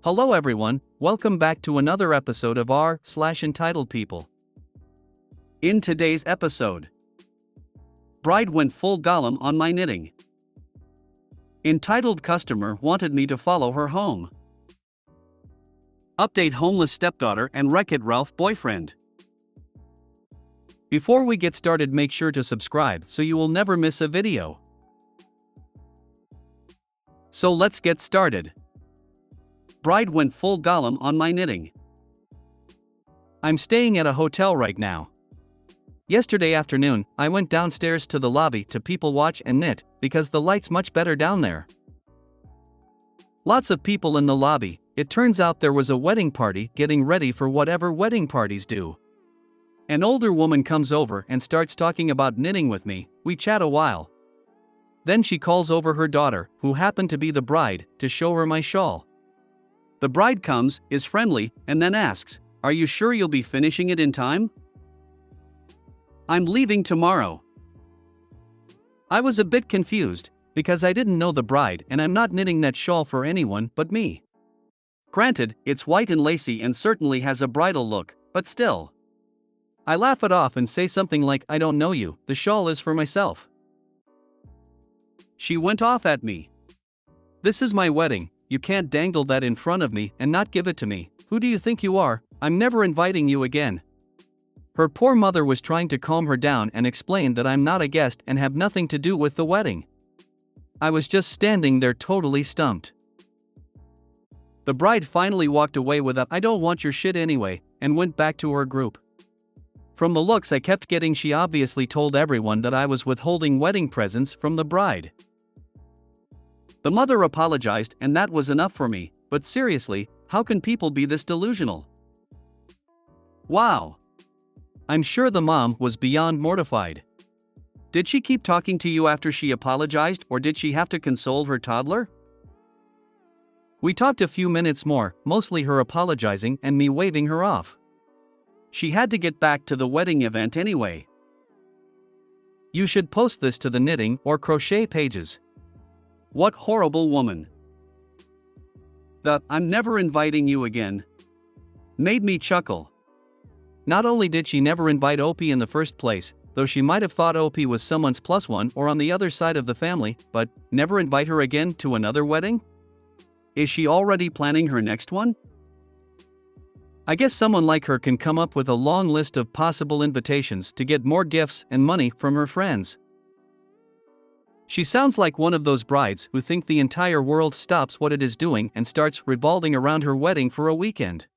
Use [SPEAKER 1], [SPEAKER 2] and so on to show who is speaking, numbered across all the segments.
[SPEAKER 1] Hello everyone, welcome back to another episode of r/Entitled People. In today's episode, bride went full Gollum on my knitting. Entitled customer wanted me to follow her home. Update homeless stepdaughter and Wreck-It Ralph boyfriend. Before we get started, make sure to subscribe so you will never miss a video. So let's get started. Bride went full Gollum on my knitting. I'm staying at a hotel right now. Yesterday afternoon, I went downstairs to the lobby to people watch and knit because the light's much better down there. Lots of people in the lobby. It turns out there was a wedding party getting ready for whatever wedding parties do. An older woman comes over and starts talking about knitting with me. We chat a while. Then she calls over her daughter, who happened to be the bride, to show her my shawl. The bride comes, is friendly, and then asks, "Are you sure you'll be finishing it in time?" "I'm leaving tomorrow." I was a bit confused, because I didn't know the bride and I'm not knitting that shawl for anyone but me. Granted, it's white and lacy and certainly has a bridal look, but still. I laugh it off and say something like, "I don't know you, the shawl is for myself." She went off at me. "This is my wedding. You can't dangle that in front of me and not give it to me. Who do you think you are? I'm never inviting you again." Her poor mother was trying to calm her down and explain that I'm not a guest and have nothing to do with the wedding. I was just standing there totally stumped. The bride finally walked away with a "I don't want your shit anyway," and went back to her group. From the looks I kept getting, she obviously told everyone that I was withholding wedding presents from the bride. The mother apologized and that was enough for me, but seriously, how can people be this delusional? Wow. I'm sure the mom was beyond mortified. Did she keep talking to you after she apologized, or did she have to console her toddler? We talked a few minutes more, mostly her apologizing and me waving her off. She had to get back to the wedding event anyway. You should post this to the knitting or crochet pages. What horrible woman. The "I'm never inviting you again" made me chuckle. Not only did she never invite Opie in the first place, though she might have thought Opie was someone's plus one or on the other side of the family, but never invite her again to another wedding? Is she already planning her next one? I guess someone like her can come up with a long list of possible invitations to get more gifts and money from her friends. She sounds like one of those brides who think the entire world stops what it is doing and starts revolving around her wedding for a weekend.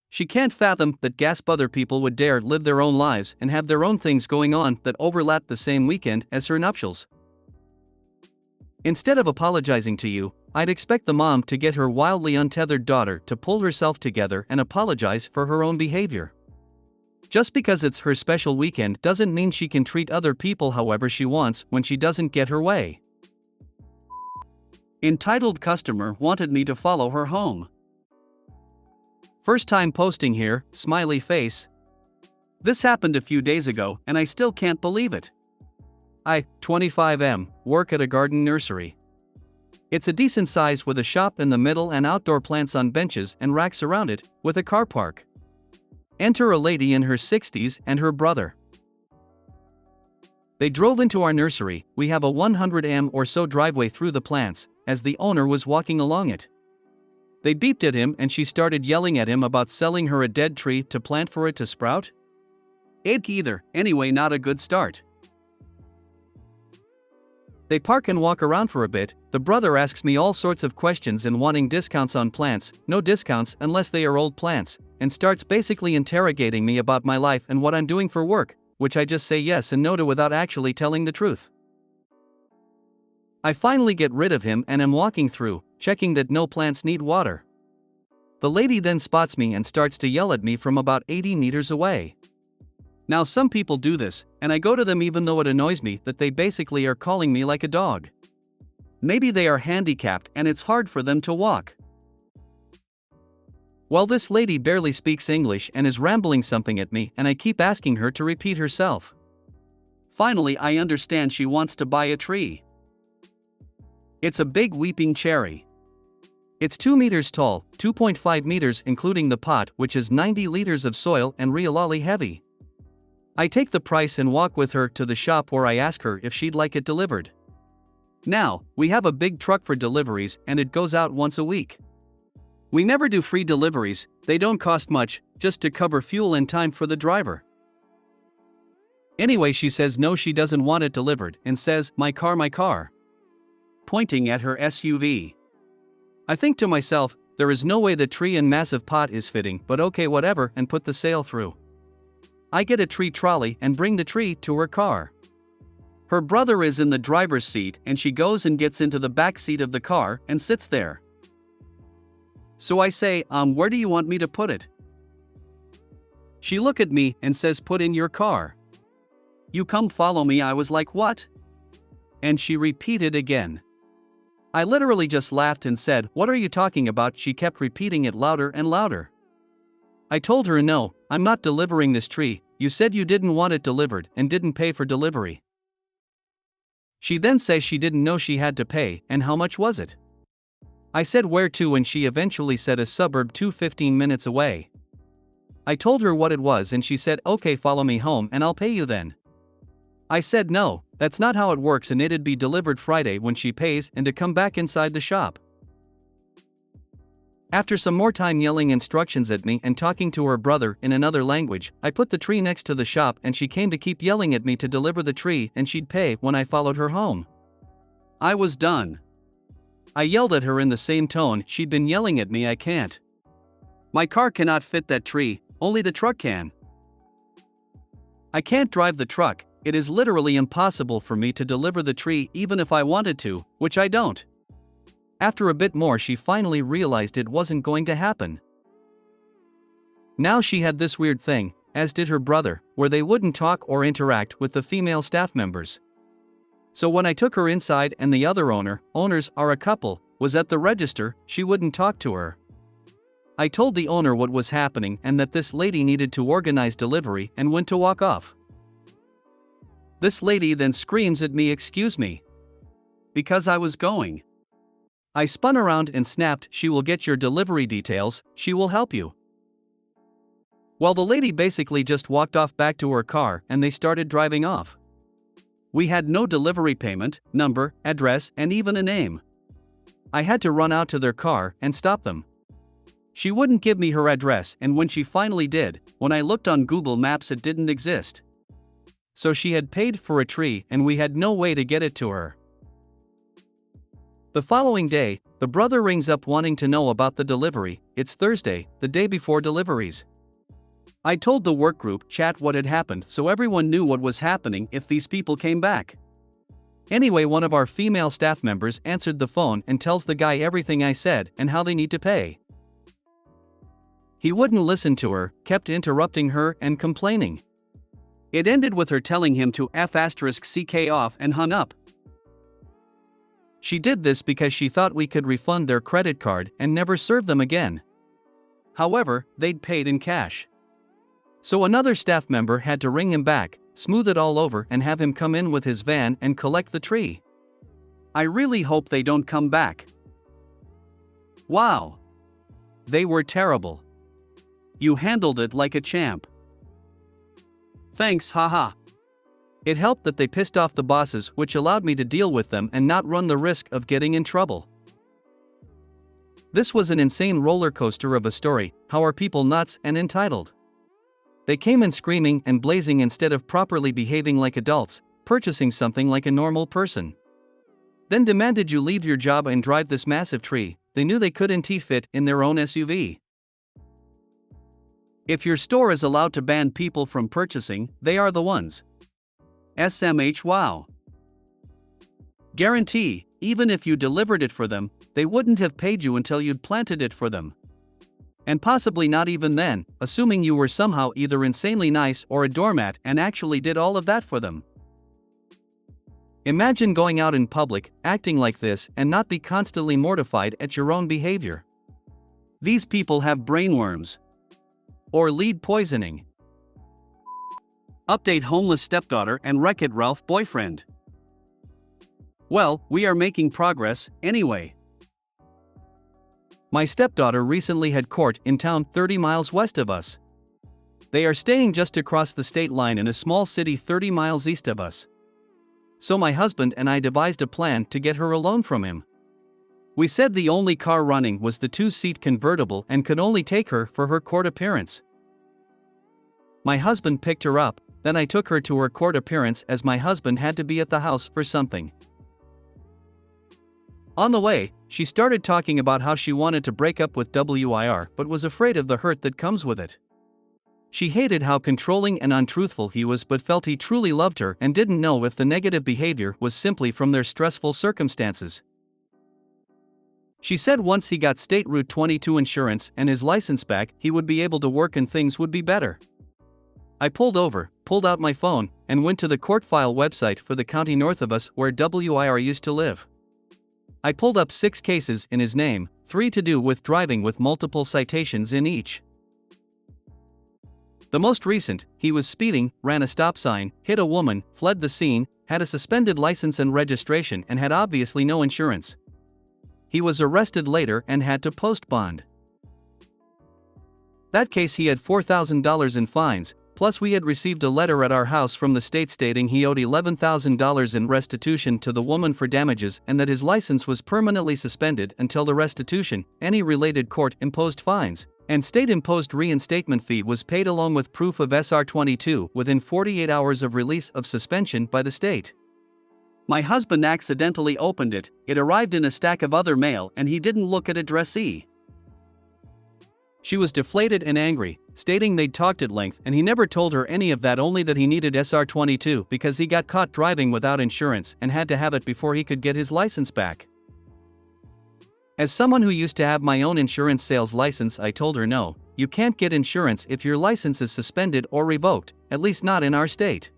[SPEAKER 1] She can't fathom that other people would dare live their own lives and have their own things going on that overlap the same weekend as her nuptials. Instead of apologizing to you, I'd expect the mom to get her wildly untethered daughter to pull herself together and apologize for her own behavior. Just because it's her special weekend doesn't mean she can treat other people however she wants when she doesn't get her way. Entitled customer wanted me to follow her home. First time posting here, smiley face. This happened a few days ago and I still can't believe it. I, 25M, work at a garden nursery. It's a decent size with a shop in the middle and outdoor plants on benches and racks around it, with a car park. Enter a lady in her 60s and her brother. They drove into our nursery. We have a 100m or so driveway through the plants, as the owner was walking along it. They beeped at him and she started yelling at him about selling her a dead tree to plant for it to sprout. Either, anyway, not a good start. They park and walk around for a bit. The brother asks me all sorts of questions and wanting discounts on plants, no discounts unless they are old plants, and starts basically interrogating me about my life and what I'm doing for work, which I just say yes and no to without actually telling the truth. I finally get rid of him and am walking through, checking that no plants need water. The lady then spots me and starts to yell at me from about 80 meters away. Now some people do this, and I go to them even though it annoys me that they basically are calling me like a dog. Maybe they are handicapped and it's hard for them to walk. Well, this lady barely speaks English and is rambling something at me and I keep asking her to repeat herself. Finally I understand she wants to buy a tree. It's a big weeping cherry. It's 2 meters tall, 2.5 meters including the pot, which is 90 liters of soil and really heavy. I take the price and walk with her to the shop where I ask her if she'd like it delivered. Now, we have a big truck for deliveries and it goes out once a week. We never do free deliveries, they don't cost much, just to cover fuel and time for the driver. Anyway, she says no, she doesn't want it delivered and says, my car, pointing at her SUV. I think to myself, there is no way the tree and massive pot is fitting, but okay, whatever, and put the sale through. I get a tree trolley and bring the tree to her car. Her brother is in the driver's seat and she goes and gets into the back seat of the car and sits there. So I say, where do you want me to put it? She look at me and says, put in your car. You come follow me. I was like, what? And she repeated again. I literally just laughed and said, what are you talking about? She kept repeating it louder and louder. I told her, no, I'm not delivering this tree, you said you didn't want it delivered and didn't pay for delivery. She then says she didn't know she had to pay, and how much was it? I said where to, and she eventually said a suburb 15 minutes away. I told her what it was and she said, okay, follow me home and I'll pay you then. I said no, that's not how it works, and it'd be delivered Friday when she pays and to come back inside the shop. After some more time yelling instructions at me and talking to her brother in another language, I put the tree next to the shop and she came to keep yelling at me to deliver the tree and she'd pay when I followed her home. I was done. I yelled at her in the same tone she'd been yelling at me. I can't. My car cannot fit that tree, only the truck can. I can't drive the truck, it is literally impossible for me to deliver the tree even if I wanted to, which I don't. After a bit more, she finally realized it wasn't going to happen. Now she had this weird thing, as did her brother, where they wouldn't talk or interact with the female staff members. So when I took her inside and the other owners are a couple, was at the register, she wouldn't talk to her. I told the owner what was happening and that this lady needed to organize delivery and went to walk off. This lady then screams at me, excuse me. Because I was going. I spun around and snapped, she will get your delivery details, she will help you. Well, the lady basically just walked off back to her car and they started driving off. We had no delivery payment, number, address, and even a name. I had to run out to their car and stop them. She wouldn't give me her address, and when she finally did, when I looked on Google Maps it didn't exist. So she had paid for a tree and we had no way to get it to her. The following day, the brother rings up wanting to know about the delivery. It's Thursday, the day before deliveries. I told the work group chat what had happened so everyone knew what was happening if these people came back. Anyway, one of our female staff members answered the phone and tells the guy everything I said and how they need to pay. He wouldn't listen to her, kept interrupting her and complaining. It ended with her telling him to F***ck off and hung up. She did this because she thought we could refund their credit card and never serve them again. However, they'd paid in cash. So another staff member had to ring him back, smooth it all over and have him come in with his van and collect the tree. I really hope they don't come back. Wow. They were terrible. You handled it like a champ. Thanks, haha. It helped that they pissed off the bosses, which allowed me to deal with them and not run the risk of getting in trouble. This was an insane roller coaster of a story. How are people nuts and entitled? They came in screaming and blazing instead of properly behaving like adults, purchasing something like a normal person. Then demanded you leave your job and drive this massive tree. They knew they couldn't fit in their own SUV. If your store is allowed to ban people from purchasing, they are the ones. SMH wow. Guarantee, even if you delivered it for them, they wouldn't have paid you until you'd planted it for them. And possibly not even then, assuming you were somehow either insanely nice or a doormat and actually did all of that for them. Imagine going out in public, acting like this and not be constantly mortified at your own behavior. These people have brainworms. Or lead poisoning. Update: homeless stepdaughter and Wreck-It Ralph boyfriend. Well, we are making progress, anyway. My stepdaughter recently had court in town 30 miles west of us. They are staying just across the state line in a small city 30 miles east of us. So my husband and I devised a plan to get her a loan from him. We said the only car running was the 2-seat convertible and could only take her for her court appearance. My husband picked her up, then I took her to her court appearance as my husband had to be at the house for something. On the way, she started talking about how she wanted to break up with WIR but was afraid of the hurt that comes with it. She hated how controlling and untruthful he was but felt he truly loved her and didn't know if the negative behavior was simply from their stressful circumstances. She said once he got State Route 22 insurance and his license back, he would be able to work and things would be better. I pulled over, pulled out my phone, and went to the court file website for the county north of us where WIR used to live. I pulled up 6 cases in his name, 3 to do with driving with multiple citations in each. The most recent, he was speeding, ran a stop sign, hit a woman, fled the scene, had a suspended license and registration and had obviously no insurance. He was arrested later and had to post bond. That case he had $4,000 in fines, plus we had received a letter at our house from the state stating he owed $11,000 in restitution to the woman for damages and that his license was permanently suspended until the restitution, any related court-imposed fines, and state-imposed reinstatement fee was paid along with proof of SR-22 within 48 hours of release of suspension by the state. My husband accidentally opened it, it arrived in a stack of other mail and he didn't look at addressee. She was deflated and angry, stating they'd talked at length and he never told her any of that, only that he needed SR-22 because he got caught driving without insurance and had to have it before he could get his license back. As someone who used to have my own insurance sales license, I told her no, you can't get insurance if your license is suspended or revoked, at least not in our state.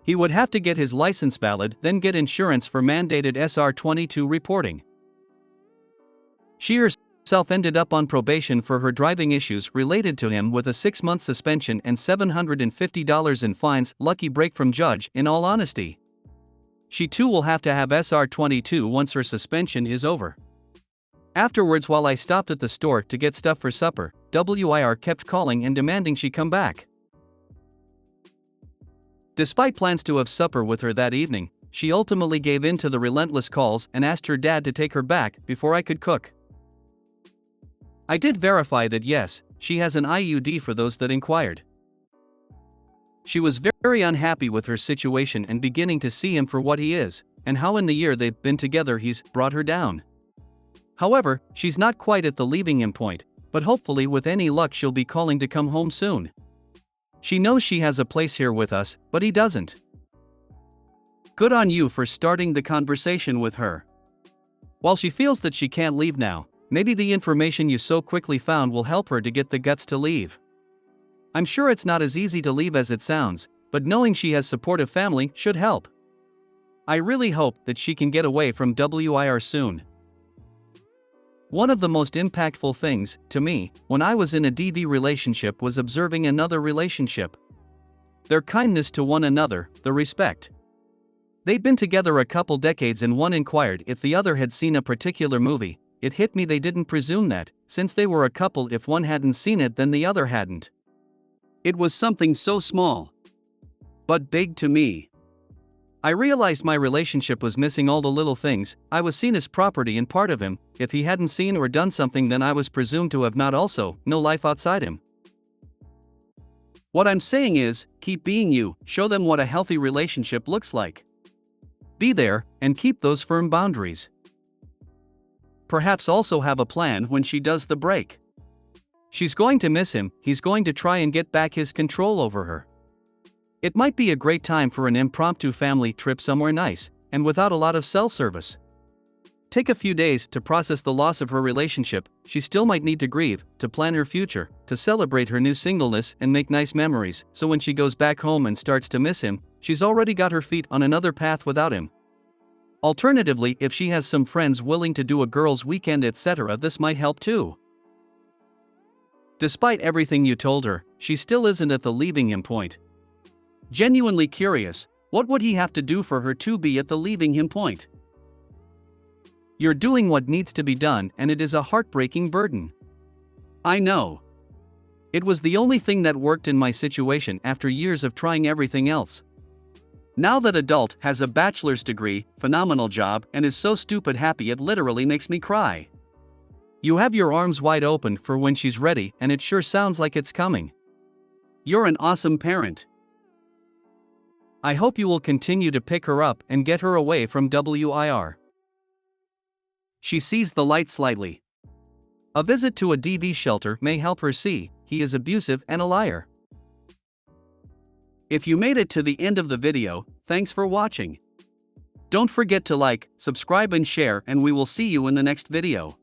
[SPEAKER 1] He would have to get his license valid, then get insurance for mandated SR-22 reporting. She herself ended up on probation for her driving issues related to him with a 6-month suspension and $750 in fines. Lucky break from judge, in all honesty. She too will have to have SR-22 once her suspension is over. Afterwards, while I stopped at the store to get stuff for supper, WIR kept calling and demanding she come back. Despite plans to have supper with her that evening, she ultimately gave in to the relentless calls and asked her dad to take her back before I could cook. I did verify that yes, she has an IUD for those that inquired. She was very unhappy with her situation and beginning to see him for what he is, and how in the year they've been together he's brought her down. However, she's not quite at the leaving him point, but hopefully with any luck she'll be calling to come home soon. She knows she has a place here with us, but he doesn't. Good on you for starting the conversation with her. While she feels that she can't leave now, maybe the information you so quickly found will help her to get the guts to leave. I'm sure it's not as easy to leave as it sounds, but knowing she has supportive family should help. I really hope that she can get away from WIR soon. One of the most impactful things, to me, when I was in a DV relationship was observing another relationship. Their kindness to one another, the respect. They'd been together a couple decades and one inquired if the other had seen a particular movie. It hit me they didn't presume that, since they were a couple, if one hadn't seen it then the other hadn't. It was something so small, but big to me. I realized my relationship was missing all the little things. I was seen as property and part of him. If he hadn't seen or done something then I was presumed to have not also, no life outside him. What I'm saying is, keep being you, show them what a healthy relationship looks like. Be there, and keep those firm boundaries. Perhaps also have a plan when she does the break. She's going to miss him, he's going to try and get back his control over her. It might be a great time for an impromptu family trip somewhere nice, and without a lot of cell service. Take a few days to process the loss of her relationship. She still might need to grieve, to plan her future, to celebrate her new singleness and make nice memories, so when she goes back home and starts to miss him, she's already got her feet on another path without him. Alternatively, if she has some friends willing to do a girls' weekend etc., this might help too. Despite everything you told her, she still isn't at the leaving him point. Genuinely curious, what would he have to do for her to be at the leaving him point? You're doing what needs to be done, and it is a heartbreaking burden. I know. It was the only thing that worked in my situation after years of trying everything else. Now that adult has a bachelor's degree, phenomenal job, and is so stupid happy it literally makes me cry. You have your arms wide open for when she's ready, and it sure sounds like it's coming. You're an awesome parent. I hope you will continue to pick her up and get her away from WIR. She sees the light slightly. A visit to a DV shelter may help her see he is abusive and a liar. If you made it to the end of the video, thanks for watching. Don't forget to like, subscribe and share, and we will see you in the next video.